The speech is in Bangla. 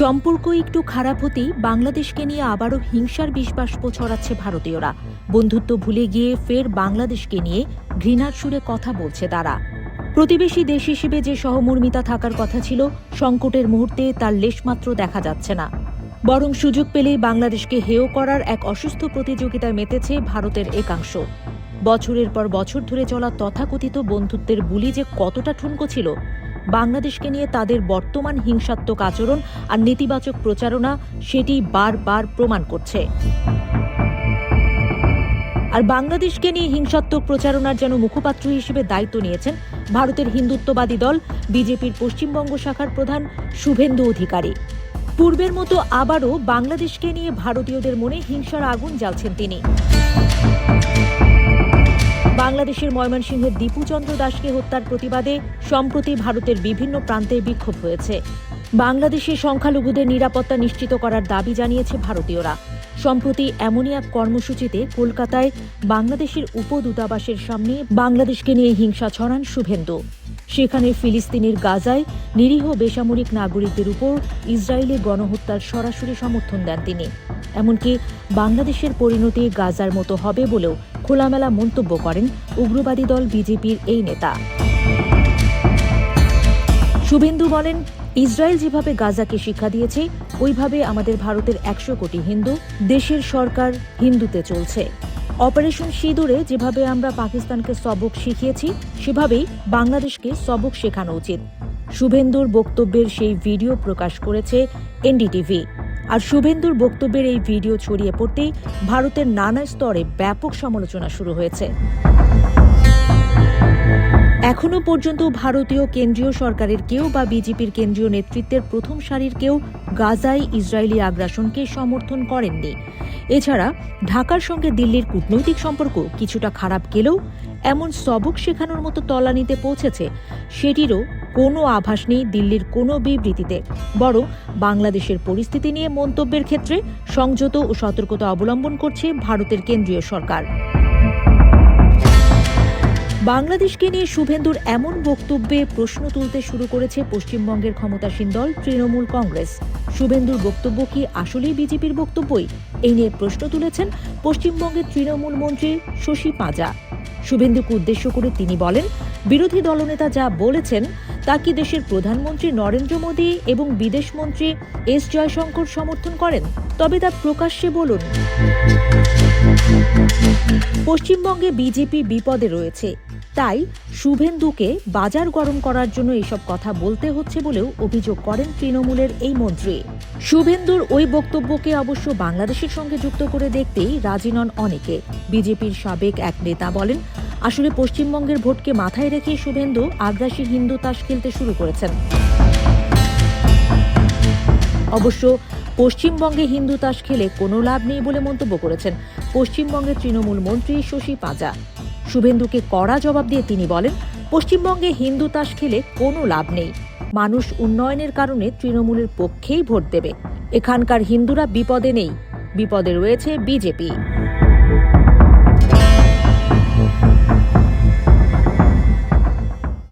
সম্পর্ক একটু খারাপ হতেই বাংলাদেশকে নিয়ে আবারও হিংসার বিষবাষ্প ছড়াচ্ছে ভারতীয়রা। বন্ধুত্ব ভুলে গিয়ে ফের বাংলাদেশকে নিয়ে ঘৃণার সুরে কথা বলছে তারা। প্রতিবেশী দেশ হিসেবে যে সহমর্মিতা থাকার কথা ছিল, সংকটের মুহূর্তে তার লেশমাত্র দেখা যাচ্ছে না। বরং সুযোগ পেলেই বাংলাদেশকে হেয় করার এক অসুস্থ প্রতিযোগিতায় মেতেছে ভারতের একাংশ। বছরের পর বছর ধরে চলা তথাকথিত বন্ধুত্বের বুলি যে কতটা ঠুনকো ছিল, বাংলাদেশকে নিয়ে তাদের বর্তমান হিংসাত্মক আচরণ আর নেতিবাচক প্রচারণা সেটি বারবার প্রমাণ করছে। আর বাংলাদেশকে নিয়ে হিংসাত্মক প্রচারণার যেন মুখপাত্র হিসেবে দায়িত্ব নিয়েছেন ভারতের হিন্দুত্ববাদী দল বিজেপির পশ্চিমবঙ্গ শাখার প্রধান শুভেন্দু অধিকারী। পূর্বের মতো আবারও বাংলাদেশকে নিয়ে ভারতীয়দের মনে হিংসার আগুন জ্বালছেন তিনি। বাংলাদেশের ময়মনসিংহের দীপু চন্দ্র দাসকে হত্যার প্রতিবাদে সম্প্রতি ভারতের বিভিন্ন প্রান্তে বিক্ষোভ হয়েছে। বাংলাদেশের সংখ্যালঘুদের নিরাপত্তা নিশ্চিত করার দাবি জানিয়েছে ভারতীয়রা। সম্প্রতি এমনই এক কর্মসূচিতে কলকাতায় বাংলাদেশের উপদূতাবাসের সামনে বাংলাদেশকে নিয়ে হিংসা ছড়ান শুভেন্দু। সেখানে ফিলিস্তিনের গাজায় নিরীহ বেসামরিক নাগরিকদের উপর ইসরায়েলের গণহত্যার সরাসরি সমর্থন দেন তিনি। এমনকি বাংলাদেশের পরিণতি গাজার মতো হবে বলেও খোলামেলা মন্তব্য করেন উগ্রবাদী দল বিজেপির এই নেতা। শুভেন্দু বলেন, ইসরায়েল যেভাবে গাজাকে শিক্ষা দিয়েছে, ওইভাবে আমাদের ভারতের 100 কোটি হিন্দু দেশের সরকার হিন্দুতে চলছে। অপারেশন সিঁদুরে যেভাবে আমরা পাকিস্তানকে সবক শিখিয়েছি, সেভাবেই বাংলাদেশকে সবক শেখানো উচিত। শুভেন্দুর বক্তব্যের সেই ভিডিও প্রকাশ করেছে এনডিটিভি। আর শুভেন্দুর বক্তব্যের এই ভিডিও ছড়িয়ে পড়তেই ভারতের নানা স্তরে ব্যাপক সমালোচনা শুরু হয়েছে। এখনো পর্যন্ত ভারতীয় কেন্দ্রীয় সরকারের কেউ বা বিজেপির কেন্দ্রীয় নেতৃত্বের প্রথম সারির কেউ গাজায় ইসরায়েলি আগ্রাসনকে সমর্থন করেননি। এছাড়া ঢাকার সঙ্গে দিল্লির কূটনৈতিক সম্পর্ক কিছুটা খারাপ গেলেও এমন সবক শেখানোর মতো তলানিতে পৌঁছেছে, সেটিরও কোনো আভাস নেই দিল্লির কোনো বিবৃতিতে। বরং বাংলাদেশের পরিস্থিতি নিয়ে মন্তব্যের ক্ষেত্রে সংযত ও সতর্কতা অবলম্বন করছে ভারতের কেন্দ্রীয় সরকার। বাংলাদেশকে নিয়ে শুভেন্দুর এমন বক্তব্যে প্রশ্ন তুলতে শুরু করেছে পশ্চিমবঙ্গের ক্ষমতাসীন দল তৃণমূল কংগ্রেস। শুভেন্দুর বক্তব্য কি আসলেই বিজেপির বক্তব্যই? এই নিয়ে প্রশ্ন তুলেছেন পশ্চিমবঙ্গের তৃণমূল মন্ত্রী শশী পাঁজা। শুভেন্দুকে উদ্দেশ্য করে তিনি বলেন, বিরোধী দলনেতা যা বলেছেন তা কি দেশের প্রধানমন্ত্রী নরেন্দ্র মোদী এবং বিদেশমন্ত্রী এস জয়শঙ্কর সমর্থন করেন? তবে তা প্রকাশ্যে বলুন। পশ্চিমবঙ্গে বিজেপি বিপদে রয়েছে, তাই শুভেন্দুকে বাজার গরম করার জন্য এসব কথা বলতে হচ্ছে বলেও অভিযোগ করেন তৃণমূলের এই মন্ত্রী। শুভেন্দুর ওই বক্তব্যকে অবশ্য বাংলাদেশের সঙ্গে যুক্ত করে দেখতেই রাজি নন অনেকে। বিজেপির সাবেক এক নেতা বলেন, আসলে পশ্চিমবঙ্গের ভোটকে মাথায় রেখে শুভেন্দু আগ্রাসী হিন্দু তাস খেলতে শুরু করেছেন। অবশ্য পশ্চিমবঙ্গে হিন্দু তাস খেলে কোনো লাভ নেই বলে মন্তব্য করেছেন পশ্চিমবঙ্গের তৃণমূল মন্ত্রী শশী পাঁজা। শুভেন্দুকে কড়া জবাব দিয়ে তিনি বলেন, পশ্চিমবঙ্গে হিন্দু তাস খেলে কোনো লাভ নেই। মানুষ উন্নয়নের কারণে তৃণমূলের পক্ষেই ভোট দেবে। এখানকার হিন্দুরা বিপদে নেই, বিপদে রয়েছে বিজেপি।